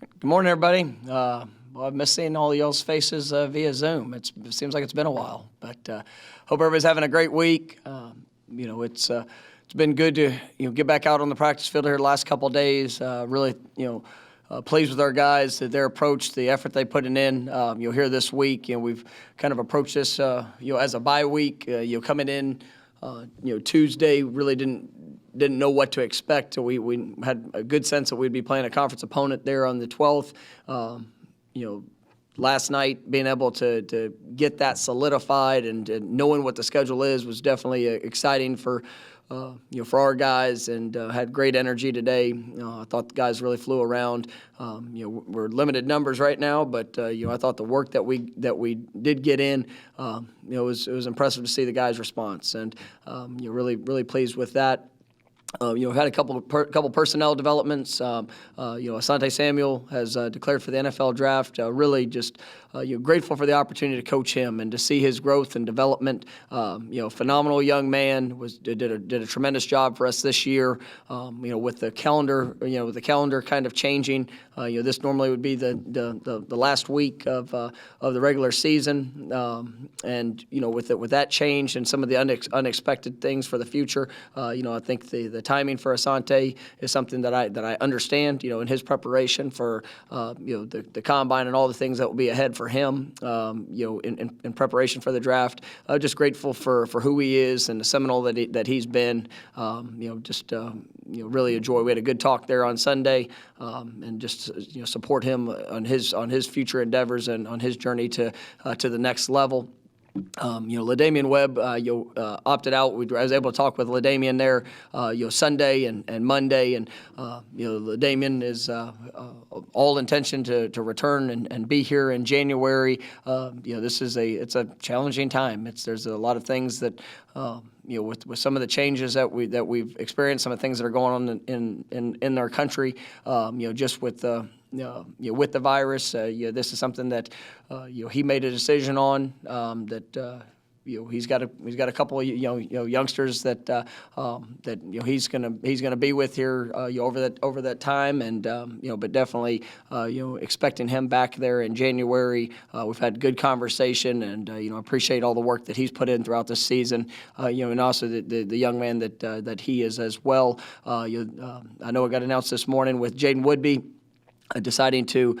Good morning, everybody. Well, I've missed seeing all of y'all's faces via Zoom. It seems like it's been a while, but hope everybody's having a great week. It's been good to get back out on the practice field here the last couple of days. Really pleased with our guys, their approach, the effort they putting in. Here this week, we've kind of approached this as a bye week. Coming in Tuesday, really didn't know what to expect. We had a good sense that we'd be playing a conference opponent there on the 12th. Last night, being able to get that solidified and knowing what the schedule is was definitely exciting for our guys, and had great energy today. I thought the guys really flew around. We're limited numbers right now, but I thought the work that we did get in, it was impressive to see the guys' response, and really pleased with that. Had a couple personnel developments. Asante Samuel has declared for the NFL draft. Really just grateful for the opportunity to coach him and to see his growth and development. Phenomenal young man, did a tremendous job for us this year. With the calendar kind of changing. This normally would be the last week of the regular season, and with that change and some of the unexpected things for the future, I think the timing for Asante is something that I understand. In his preparation for the combine and all the things that will be ahead for him. In preparation for the draft, just grateful for who he is and the Seminole that he's been. Really enjoy. We had a good talk there on Sunday, and just support him on his future endeavors and on his journey to the next level. LaDamian Webb opted out. I was able to talk with LaDamian there Sunday and Monday, and LaDamian is all intention to return and be here in January. This is it's a challenging time. There's a lot of things that with some of the changes that we've experienced, some of the things that are going on in our country, just with the virus, this is something that he made a decision on, that he's got a couple of youngsters that he's gonna be with here over that time, and but definitely expecting him back there in January. We've had good conversation, and appreciate all the work that he's put in throughout this season, and also the young man that he is as well. I know it got announced this morning with Jaden Woodby deciding to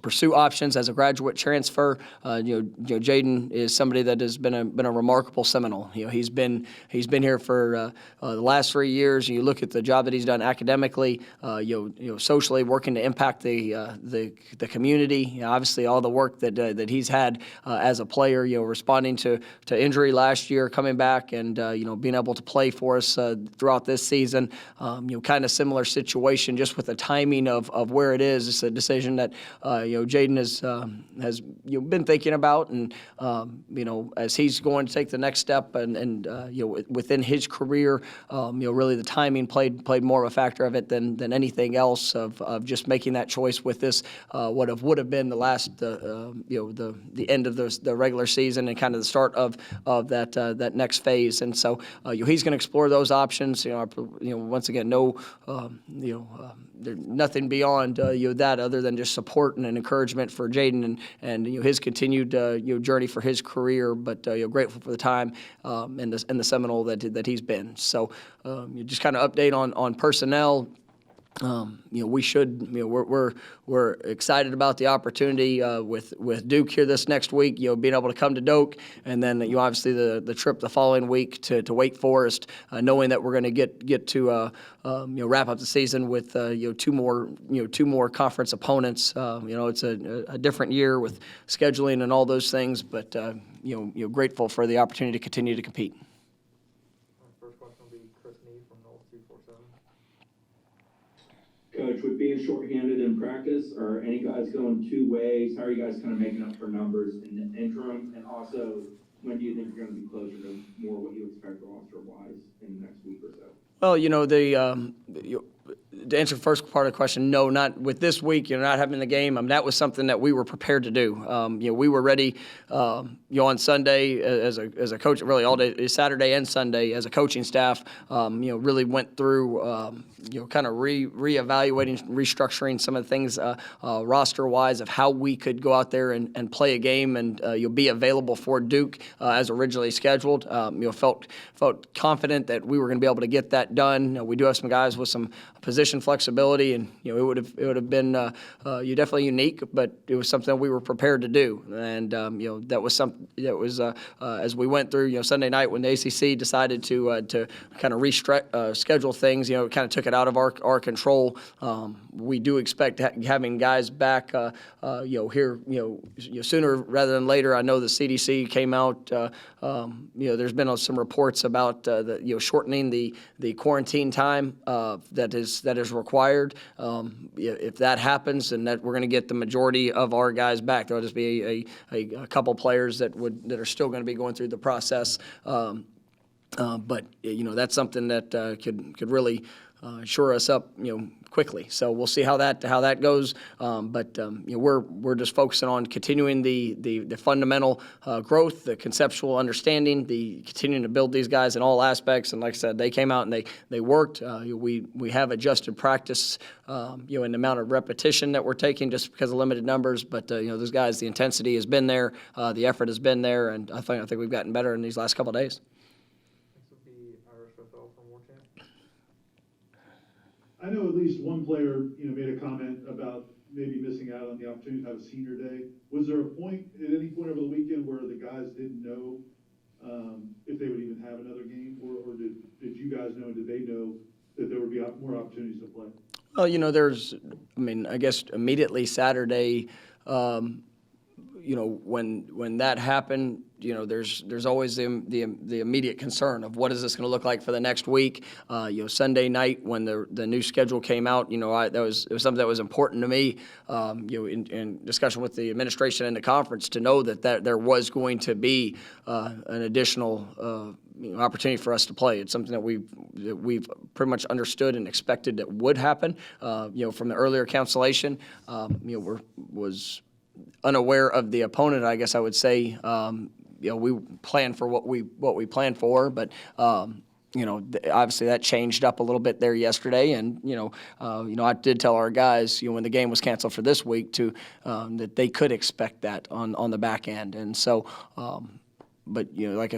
pursue options as a graduate transfer. Jaden is somebody that has been a remarkable Seminole. He's been here for the last 3 years. You look at the job that he's done academically, socially, working to impact the community. Obviously, all the work that he's had as a player. Responding to injury last year, coming back, and being able to play for us throughout this season. Kind of similar situation, just with the timing of where it is. It's a decision that Jaden has been thinking about, and as he's going to take the next step, and within his career, really the timing played more of a factor of it than anything else, of just making that choice with this would have been the last the end of the regular season and kind of the start of that next phase. And so he's going to explore those options. Once again, there's nothing beyond that other than just support and encouragement for Jaden and his continued journey for his career. But grateful for the time and the Seminole that he's been. So just kind of update on personnel. We're excited about the opportunity with Duke here this next week. Being able to come to Doak, and then obviously the trip the following week to Wake Forest, knowing that we're going to get to wrap up the season with two more conference opponents. It's a different year with scheduling and all those things, but grateful for the opportunity to continue to compete. Coach, with being shorthanded in practice, are any guys going two ways? How are you guys kind of making up for numbers in the interim? And also, when do you think you're going to be closer to more what you expect roster-wise in the next week or so? Well, to answer the first part of the question, no, not with this week. Not having the game. That was something that we were prepared to do. We were ready. On Sunday as a coach, really all day, Saturday and Sunday as a coaching staff. Really went through. Kind of reevaluating, restructuring some of the things roster-wise of how we could go out there and play a game and you'll be available for Duke as originally scheduled. Felt confident that we were going to be able to get that done. We do have some guys with some position flexibility, and it would have been definitely unique, but it was something we were prepared to do. And that was something that was as we went through Sunday night when the ACC decided to kind of schedule things. It kind of took it out of our control. We do expect having guys back here sooner rather than later. I know the CDC came out. There's been some reports about shortening the quarantine time that is required. If that happens, then that we're going to get the majority of our guys back. There'll just be a couple players that are still going to be going through the process. But that's something that could really shore us up quickly. So we'll see how that goes. But we're just focusing on continuing the fundamental growth, the conceptual understanding, the continuing to build these guys in all aspects. And like I said, they came out and they worked. We have adjusted practice, in the amount of repetition that we're taking just because of limited numbers. But those guys, the intensity has been there, the effort has been there, and I think we've gotten better in these last couple of days. I know at least one player, made a comment about maybe missing out on the opportunity to have a senior day. Was there a point at any point over the weekend where the guys didn't know if they would even have another game, or did you guys know? Did they know that there would be more opportunities to play? Well, I guess immediately Saturday, when that happened, there's always the immediate concern of what is this going to look like for the next week. Sunday night when the new schedule came out, it was something that was important to me. In discussion with the administration and the conference to know that there was going to be an additional opportunity for us to play. It's something that we've pretty much understood and expected that would happen. From the earlier cancellation, was unaware of the opponent, I guess I would say. We planned for what we planned for, but obviously that changed up a little bit there yesterday. And I did tell our guys, when the game was canceled for this week, that they could expect that on the back end. And so. But like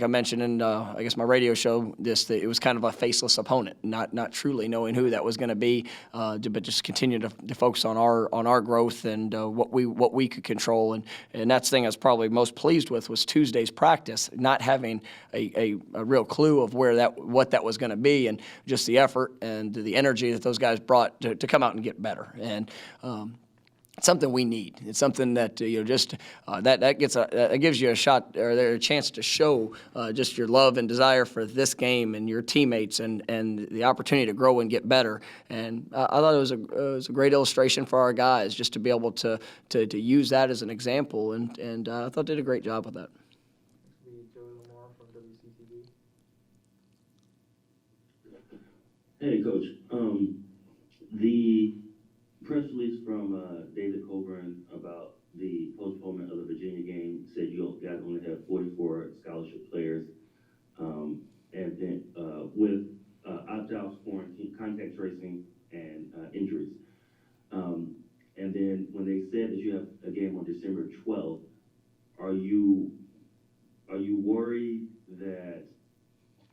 I mentioned in I guess my radio show, it was kind of a faceless opponent, not truly knowing who that was going to be, but just continue to focus on our growth and what we could control, and that's the thing I was probably most pleased with was Tuesday's practice, not having a real clue of what that was going to be, and just the effort and the energy that those guys brought to come out and get better. And it's something we need. It's something that that gives you a shot or a chance to show just your love and desire for this game and your teammates and the opportunity to grow and get better. And I thought it was a great illustration for our guys just to be able to use that as an example. And I thought they did a great job with that. Hey, Coach. The press release from David Coburn about the postponement of the Virginia game said you guys only have 44 scholarship players, and then with opt-outs, quarantine, contact tracing, and injuries. And then when they said that you have a game on December 12th, are you worried that?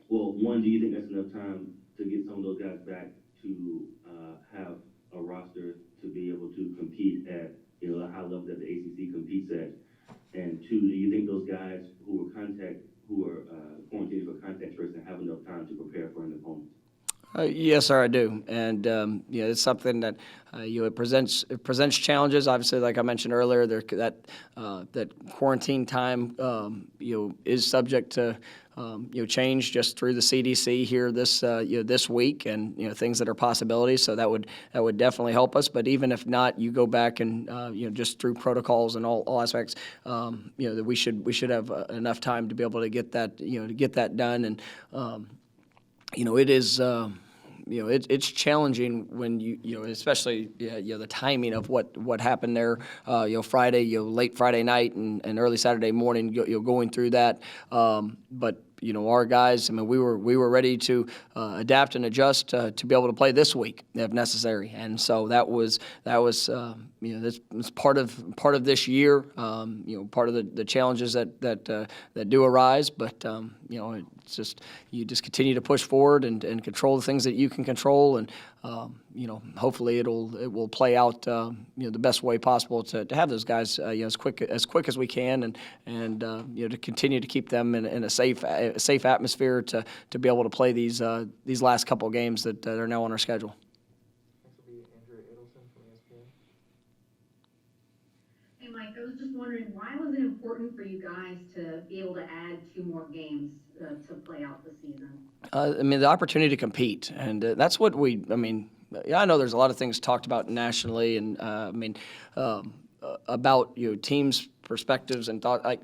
Well, one, do you think that's enough time to get some of those guys back to have a roster to be able to compete at the high level that the ACC competes at? And two, do you think those guys who are quarantined for contact tracing have enough time to prepare for an opponent? Yes, sir, I do, and it's something that it presents challenges. Obviously, like I mentioned earlier, that quarantine time is subject to change just through the CDC here this week, and things that are possibilities. So that would definitely help us. But even if not, you go back and just through protocols and all aspects, that we should have enough time to be able to get that done. And it is. it's challenging when especially the timing of what happened there, Friday, late Friday night and early Saturday morning, going through that. But our guys, I mean, we were ready to adapt and adjust to be able to play this week if necessary, and so that was that's part of this year, part of the challenges that do arise, but it's just you just continue to push forward and control the things that you can control, and hopefully it will play out the best way possible to have those guys as quick as we can, and to continue to keep them in a safe atmosphere to be able to play these last couple of games that are now on our schedule. Next will be Andrew Adelson from ESPN. Hey, Mike, I was just wondering, why was it important for you guys to be able to add 2 more games to play out the season? The opportunity to compete, and that's what I know there's a lot of things talked about nationally, and about teams' perspectives and thought. Like,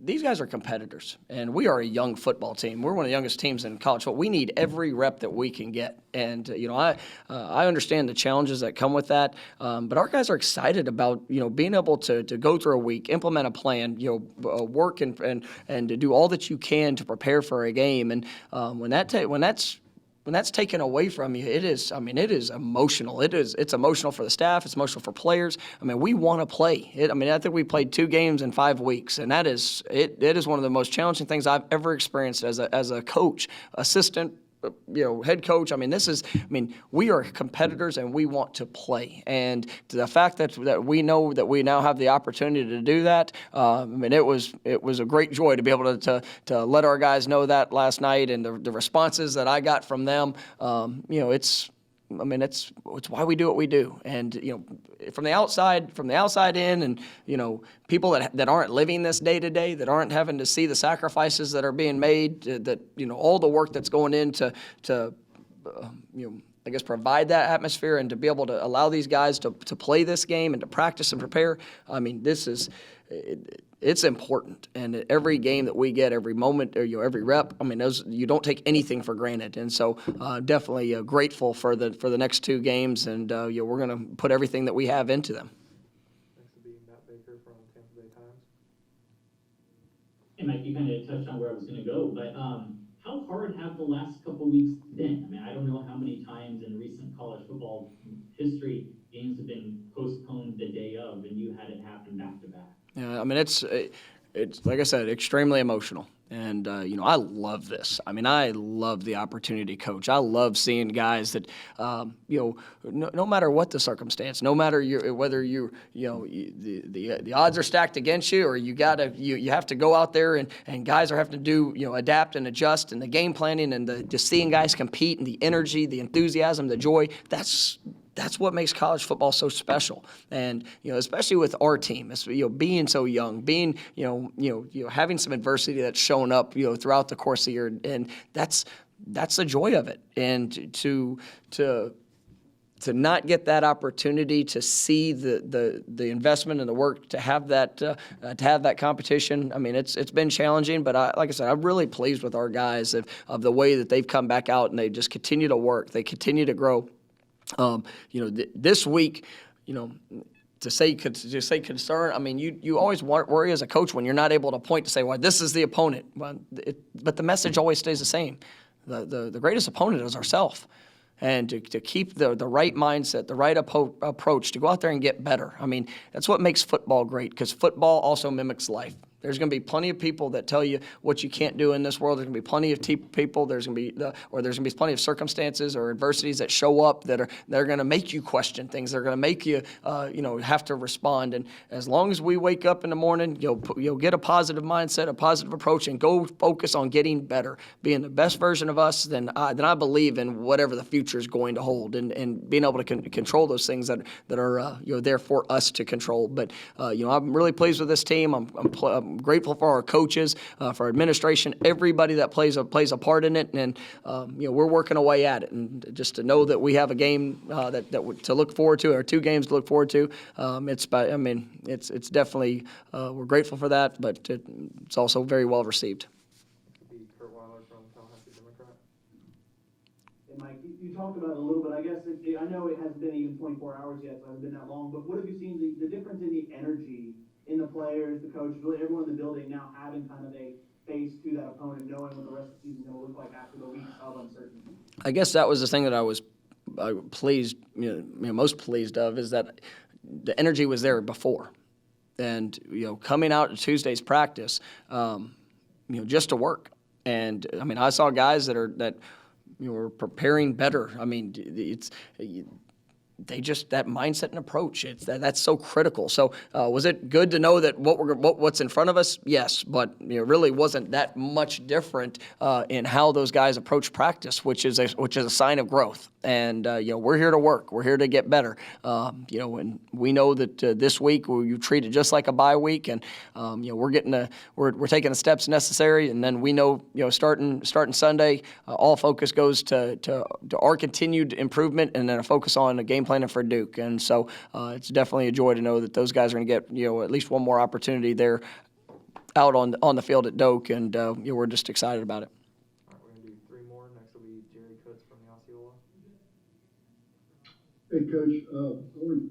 these guys are competitors, and we are a young football team. We're one of the youngest teams in college football. We need every rep that we can get, and I understand the challenges that come with that. But our guys are excited about being able to go through a week, implement a plan, work and to do all that you can to prepare for a game. And when that's taken away from you, it is emotional. It's emotional for the staff. It's emotional for players. We want to play. I think we played 2 games in 5 weeks, and that is it is one of the most challenging things I've ever experienced as a coach, assistant, head coach. We are competitors and we want to play. And the fact that we know that we now have the opportunity to do that, it was a great joy to be able to let our guys know that last night, and the responses that I got from them. It's why we do what we do. And from the outside in, and people that aren't living this day to day, that aren't having to see the sacrifices that are being made, that all the work that's going into I guess provide that atmosphere and to be able to allow these guys to play this game and to practice and prepare. It's important, and every game that we get, every moment, or every rep, you don't take anything for granted, and so definitely grateful for the next 2 games, and we're going to put everything that we have into them. Next will be Matt Baker from Tampa Bay Times. Hey, Mike, you kind of touched on where I was going to go, but how hard have the last couple weeks been? I don't know how many times in recent college football history games have been postponed the day of, and you had it happen back to back. Yeah, it's like I said, extremely emotional, and I love this. I love the opportunity to coach. I love seeing guys that no matter what the circumstance, no matter whether the odds are stacked against you, or you have to go out there and guys are having to do adapt and adjust, and the game planning and just seeing guys compete, and the energy, the enthusiasm, the joy. That's what makes college football so special, and especially with our team, being so young, being having some adversity that's shown up throughout the course of the year, and that's the joy of it, and to not get that opportunity to see the investment and the work to have that competition. It's been challenging, but like I said, I'm really pleased with our guys of the way that they've come back out and they just continue to work, they continue to grow. This week, to say concern, you always worry as a coach when you're not able to point to say, well, this is the opponent. But the message always stays the same. The greatest opponent is ourselves. And to keep the right mindset, the right approach, to go out there and get better. That's what makes football great, because football also mimics life. There's going to be plenty of people that tell you what you can't do in this world. There's going to be plenty of people. There's going to be plenty of circumstances or adversities that show up that are going to make you question things. They're going to make you, have to respond. And as long as we wake up in the morning, you'll get a positive mindset, a positive approach, and go focus on getting better, being the best version of us. Then I believe in whatever the future is going to hold, and being able to control those things that are there for us to control. But I'm really pleased with this team. I'm grateful for our coaches, for our administration, everybody that plays a part in it, and we're working away at it. And just to know that we have a game to look forward to, or 2 games to look forward to, it's definitely we're grateful for that, but it's also very well received. Next will be Kurt Weiler from Tallahassee Democrat. Hey, Mike, you talked about I know it hasn't been even 24 hours yet, so it hasn't been that long, but what have you seen the difference in the energy in the players, the coaches, really everyone in the building now having kind of a face to that opponent, knowing what the rest of the season is going to look like after the weeks of uncertainty? I guess that was the thing that I was pleased, most pleased of, is that the energy was there before. And, coming out of Tuesday's practice, just to work. And, I saw guys that were preparing better. That mindset and approach, that's so critical. So was it good to know that what's in front of us? Yes, but really wasn't that much different in how those guys approach practice, which is a sign of growth. And we're here to work. We're here to get better. And we know that this week you treat it just like a bye week, and we're taking the steps necessary. And then we know starting Sunday, all focus goes to our continued improvement, and then a focus on a game planning for Duke. And so it's definitely a joy to know that those guys are going to get at least one more opportunity there out on the field at Doak, and we're just excited about it. All right, we're going to do 3 more. Next will be Jerry Kutz from the Osceola. Hey, Coach, I want to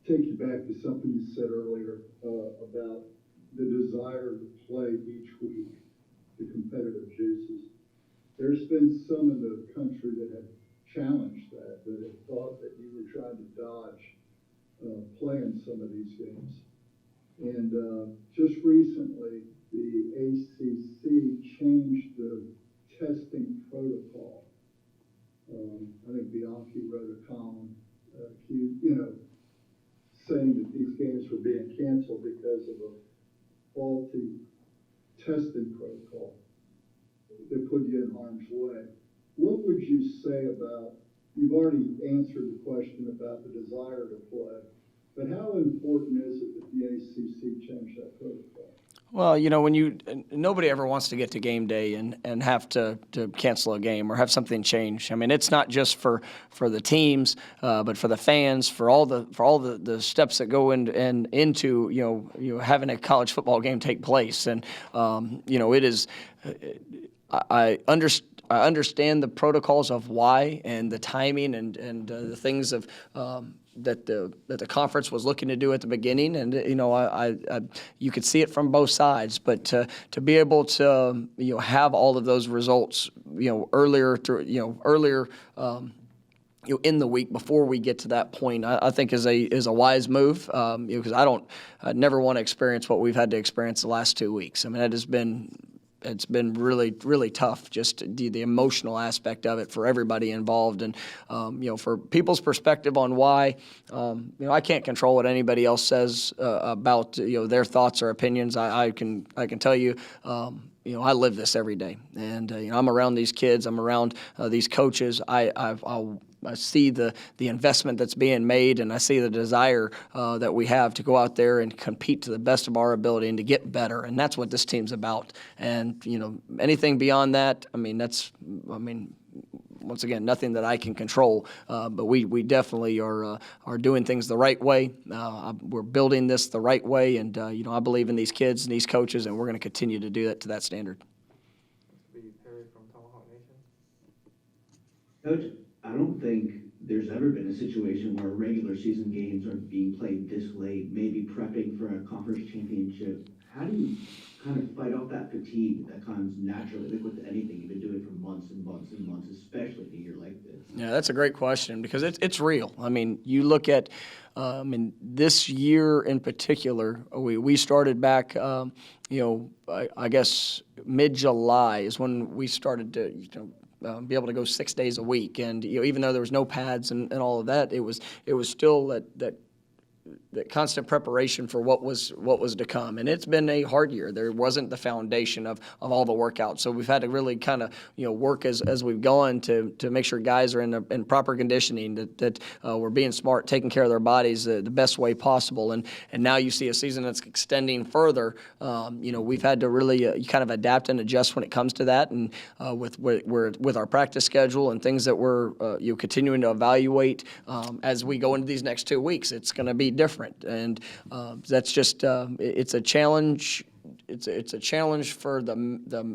take you back to something you said earlier about the desire to play each week, the competitive juices. There's been some in the country that have challenged that have thought that you were trying to dodge playing some of these games. And just recently, the ACC changed the testing protocol. I think Bianchi wrote a column, saying that these games were being canceled because of a faulty testing protocol that put you in harm's way. What would you say about, you've already answered the question about the desire to play, but how important is it that the ACC changed that protocol? Well, nobody ever wants to get to game day and have to cancel a game or have something change. It's not just for the teams, but for the fans, for all the steps that go into having a college football game take place. And it is. I understand the protocols of why and the timing and the things of that the conference was looking to do at the beginning, and you could see it from both sides. But to be able to have all of those results earlier in the week before we get to that point, I think is a wise move, because I never want to experience what we've had to experience the last 2 weeks. It's been really, really tough, just the emotional aspect of it for everybody involved. And, for people's perspective on why, I can't control what anybody else says about, their thoughts or opinions. I can tell you, I live this every day. And, I'm around these kids. I'm around these coaches. I see the investment that's being made, and I see the desire that we have to go out there and compete to the best of our ability and to get better. And that's what this team's about. And, anything beyond that, once again, nothing that I can control. But we definitely are doing things the right way. We're building this the right way. And, I believe in these kids and these coaches, and we're going to continue to do that to that standard. Next will be Perry from Tomahawk Nation. Coach, I don't think there's ever been a situation where regular season games are being played this late, maybe prepping for a conference championship. How do you kind of fight off that fatigue that comes naturally with anything you've been doing for months and months and months, especially in a year like this? Yeah, that's a great question, because it's real. You look at this year in particular, we started back, I guess mid-July is when we started to, be able to go 6 days a week. And even though there was no pads and all of that, it was still that constant preparation for what was to come. And it's been a hard year. There wasn't the foundation of all the workouts. So we've had to really kind of work as we've gone to make sure guys are in proper conditioning, that we're being smart, taking care of their bodies the best way possible. And now you see a season that's extending further. We've had to really kind of adapt and adjust when it comes to that. And with our practice schedule and things that we're continuing to evaluate as we go into these next 2 weeks, it's going to be different. And that's just it's a challenge it's a challenge for the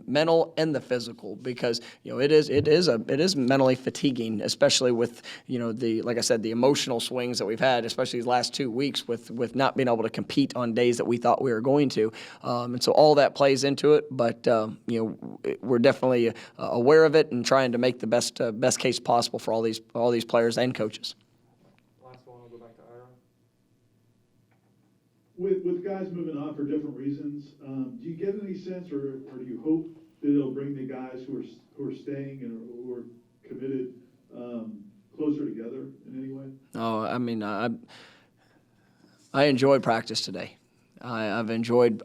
mental and the physical, because it is mentally fatiguing, especially with like I said, the emotional swings that we've had, especially these last 2 weeks with not being able to compete on days that we thought we were going to, and so all that plays into it. But we're definitely aware of it and trying to make the best case possible for all these players and coaches. Last one, we'll go back to Ira. With guys moving on for different reasons, do you get any sense, or do you hope that it'll bring the guys who are staying and who are committed closer together in any way? Oh, I mean, I enjoyed practice today. I've enjoyed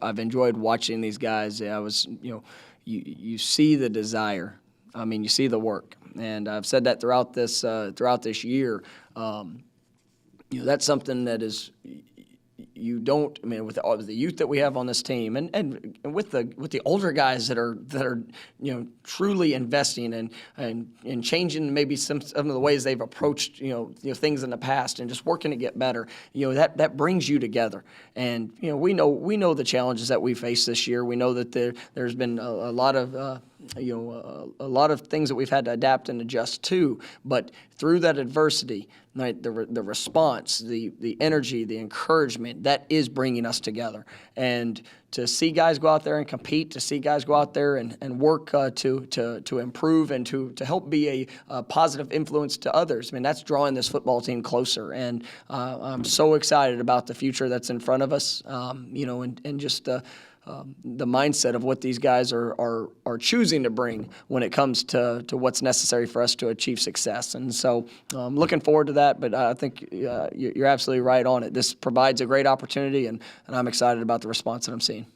watching these guys. I was, you see the desire. I mean, you see the work, and I've said that throughout this year. That's something that is. You don't. I mean, with the youth that we have on this team, and with the older guys that are truly investing and changing maybe some of the ways they've approached things in the past, and just working to get better. That brings you together. And we know the challenges that we face this year. We know that there's been a lot of a lot of things that we've had to adapt and adjust to. But through that adversity, right, the response, the energy, the encouragement, that is bringing us together. And to see guys go out there and compete, to see guys go out there and work to improve and to help be a positive influence to others, I mean, that's drawing this football team closer. And I'm so excited about the future that's in front of us, and just the mindset of what these guys are choosing to bring when it comes to what's necessary for us to achieve success. And so I'm looking forward to that, but I think you're absolutely right on it. This provides a great opportunity, and I'm excited about the response that I'm seeing.